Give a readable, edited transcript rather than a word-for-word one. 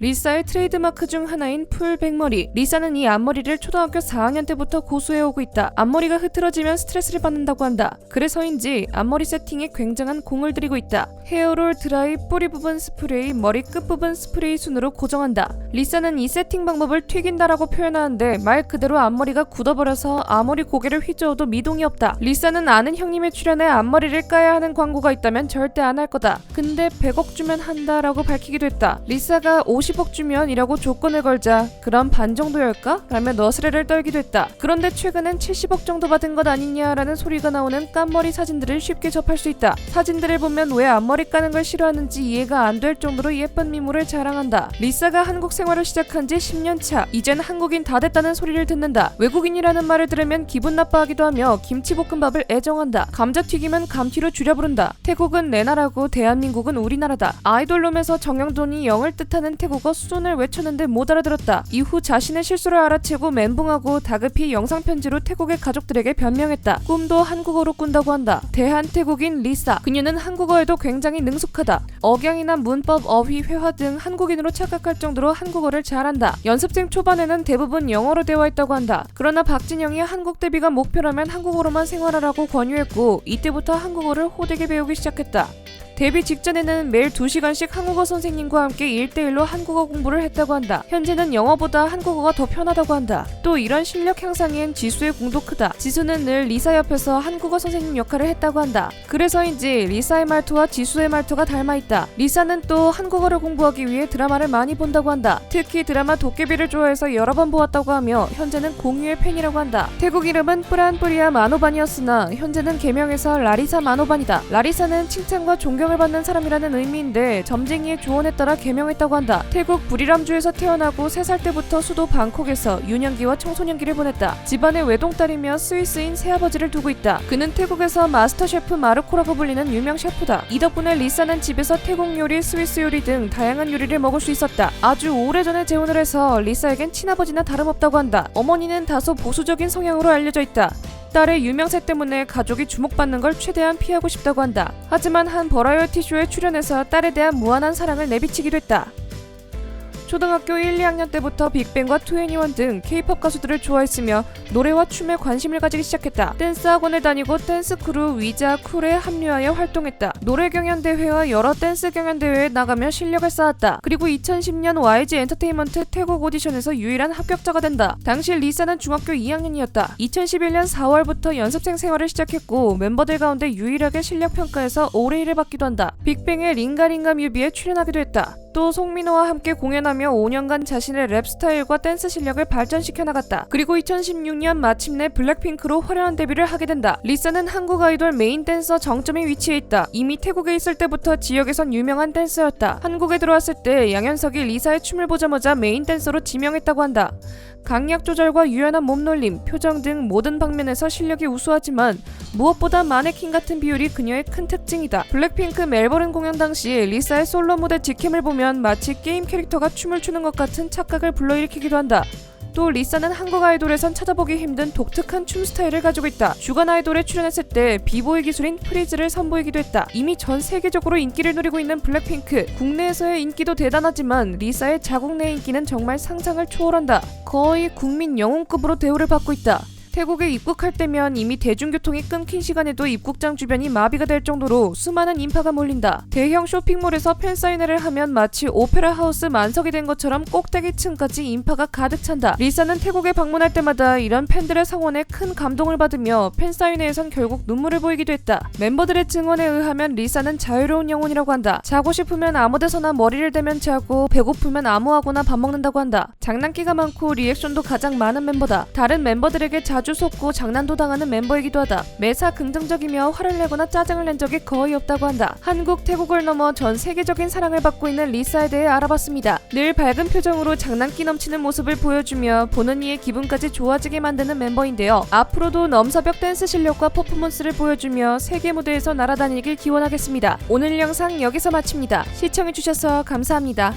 리사의 트레이드마크 중 하나인 풀 백머리. 리사는 이 앞머리를 초등학교 4학년 때부터 고수해오고 있다. 앞머리가 흐트러지면 스트레스를 받는다고 한다. 그래서인지 앞머리 세팅에 굉장한 공을 들이고 있다. 헤어롤, 드라이, 뿌리 부분 스프레이, 머리 끝부분 스프레이 순으로 고정한다. 리사는 이 세팅 방법을 튀긴다라고 표현하는데 말 그대로 앞머리가 굳어버려서 아무리 고개를 휘저어도 미동이 없다. 리사는 아는 형님의 출연에 앞머리를 까야 하는 광고가 있다면 절대 안 할 거다. 근데 100억 주면 한다라고 밝히기도 했다. 리사가 50억 주면이라고 조건을 걸자 그럼 반 정도일까? 라며 너스레를 떨기도 했다. 그런데 최근엔 70억 정도 받은 것 아니냐라는 소리가 나오는 깐머리 사진들을 쉽게 접할 수 있다. 사진들을 보면 왜 앞머리 까는 걸 싫어하는지 이해가 안 될 정도로 예쁜 미모를 자랑한다. 리사가 한국 생활을 시작한 지 10년 차. 이젠 한국인 다 됐다는 소리를 듣는다. 외국인이라는 말을 들으면 기분 나빠하기도 하며 김치볶음밥을 애정한다. 감자튀김은 감튀로 줄여 부른다. 태국은 내 나라고 대한민국은 우리나라다. 아이돌룸에서 정영돈이 영을 뜻하는 태국어 수존을 외쳤는데 못 알아들었다. 이후 자신의 실수를 알아채고 멘붕하고 다급히 영상편지로 태국의 가족들에게 변명했다. 꿈도 한국어로 꾼다고 한다. 대한태국인 리사. 그녀는 한국어에도 굉장히 능숙하다. 억양이나 문법, 어휘, 회화 등 한국인으로 착각할 정도로 한국어를 잘한다. 연습생 초반에는 대부분 영어로 되어 있다고 한다. 그러나 박진영이 한국 데뷔가 목표라면 한국어로만 생활하라고 권유했고 이때부터 한국어를 호되게 배우기 시작했다. 데뷔 직전에는 매일 2시간씩 한국어 선생님과 함께 1대1로 한국어 공부를 했다고 한다. 현재는 영어보다 한국어가 더 편하다고 한다. 또 이런 실력 향상엔 지수의 공도 크다. 지수는 늘 리사 옆에서 한국어 선생님 역할을 했다고 한다. 그래서인지 리사의 말투와 지수의 말투가 닮아있다. 리사는 또 한국어를 공부하기 위해 드라마를 많이 본다고 한다. 특히 드라마 도깨비를 좋아해서 여러 번 보았다고 하며 현재는 공유의 팬이라고 한다. 태국 이름은 뿌란뿌리아 마노반이었으나 현재는 개명해서 라리사 마노반이다. 라리사는 칭찬과 존경을 받는 사람이라는 의미인데 점쟁이의 조언에 따라 개명했다고 한다. 태국 부리람주에서 태어나고 3살 때부터 수도 방콕에서 유년기와 청소년기를 보냈다. 집안의 외동딸이며 스위스인 새아버지를 두고 있다. 그는 태국에서 마스터 셰프 마르코라고 불리는 유명 셰프다. 이 덕분에 리사는 집에서 태국 요리, 스위스 요리 등 다양한 요리를 먹을 수 있었다. 아주 오래전에 재혼을 해서 리사에겐 친아버지나 다름없다고 한다. 어머니는 다소 보수적인 성향으로 알려져 있다. 딸의 유명세 때문에 가족이 주목받는 걸 최대한 피하고 싶다고 한다. 하지만 한 버라이어티 쇼에 출연해서 딸에 대한 무한한 사랑을 내비치기도 했다. 초등학교 1, 2학년 때부터 빅뱅과 2NE1 등 K-POP 가수들을 좋아했으며 노래와 춤에 관심을 가지기 시작했다. 댄스 학원을 다니고 댄스 크루 위자 쿨에 합류하여 활동했다. 노래 경연 대회와 여러 댄스 경연 대회에 나가며 실력을 쌓았다. 그리고 2010년 YG 엔터테인먼트 태국 오디션에서 유일한 합격자가 된다. 당시 리사는 중학교 2학년이었다. 2011년 4월부터 연습생 생활을 시작했고 멤버들 가운데 유일하게 실력 평가에서 올해일을 받기도 한다. 빅뱅의 링가링가 뮤비에 출연하기도 했다. 또 송민호와 함께 공연하며 5년간 자신의 랩 스타일과 댄스 실력을 발전시켜 나갔다. 그리고 2016년 마침내 블랙핑크로 화려한 데뷔를 하게 된다. 리사는 한국 아이돌 메인 댄서 정점에 위치해 있다. 이미 태국에 있을 때부터 지역에선 유명한 댄서였다. 한국에 들어왔을 때 양현석이 리사의 춤을 보자마자 메인 댄서로 지명했다고 한다. 강약 조절과 유연한 몸놀림, 표정 등 모든 방면에서 실력이 우수하지만 무엇보다 마네킹 같은 비율이 그녀의 큰 특징이다. 블랙핑크 멜버른 공연 당시 리사의 솔로 무대 직캠을 보면 마치 게임 캐릭터가 춤을 추는 것 같은 착각을 불러일으키기도 한다. 또 리사는 한국 아이돌에선 찾아보기 힘든 독특한 춤 스타일을 가지고 있다. 주간 아이돌에 출연했을 때 비보이 기술인 프리즈를 선보이기도 했다. 이미 전 세계적으로 인기를 누리고 있는 블랙핑크. 국내에서의 인기도 대단하지만 리사의 자국 내 인기는 정말 상상을 초월한다. 거의 국민 영웅급으로 대우를 받고 있다. 태국에 입국할 때면 이미 대중교통이 끊긴 시간에도 입국장 주변이 마비가 될 정도로 수많은 인파가 몰린다. 대형 쇼핑몰에서 팬사인회를 하면 마치 오페라 하우스 만석이 된 것처럼 꼭대기층까지 인파가 가득 찬다. 리사는 태국에 방문할 때마다 이런 팬들의 성원에 큰 감동을 받으며 팬사인회에선 결국 눈물을 보이기도 했다. 멤버들의 증언에 의하면 리사는 자유로운 영혼이라고 한다. 자고 싶으면 아무데서나 머리를 대면 자고 배고프면 아무하고나 밥 먹는다고 한다. 장난기가 많고 리액션도 가장 많은 멤버다. 다른 멤버들에게 자주 속고 장난도 당하는 멤버이기도 하다. 매사 긍정적이며 화를 내거나 짜증을 낸 적이 거의 없다고 한다. 한국, 태국을 넘어 전 세계적인 사랑을 받고 있는 리사에 대해 알아봤습니다. 늘 밝은 표정으로 장난기 넘치는 모습을 보여주며 보는 이의 기분까지 좋아지게 만드는 멤버인데요. 앞으로도 넘사벽 댄스 실력과 퍼포먼스를 보여주며 세계 무대에서 날아다니길 기원하겠습니다. 오늘 영상 여기서 마칩니다. 시청해주셔서 감사합니다.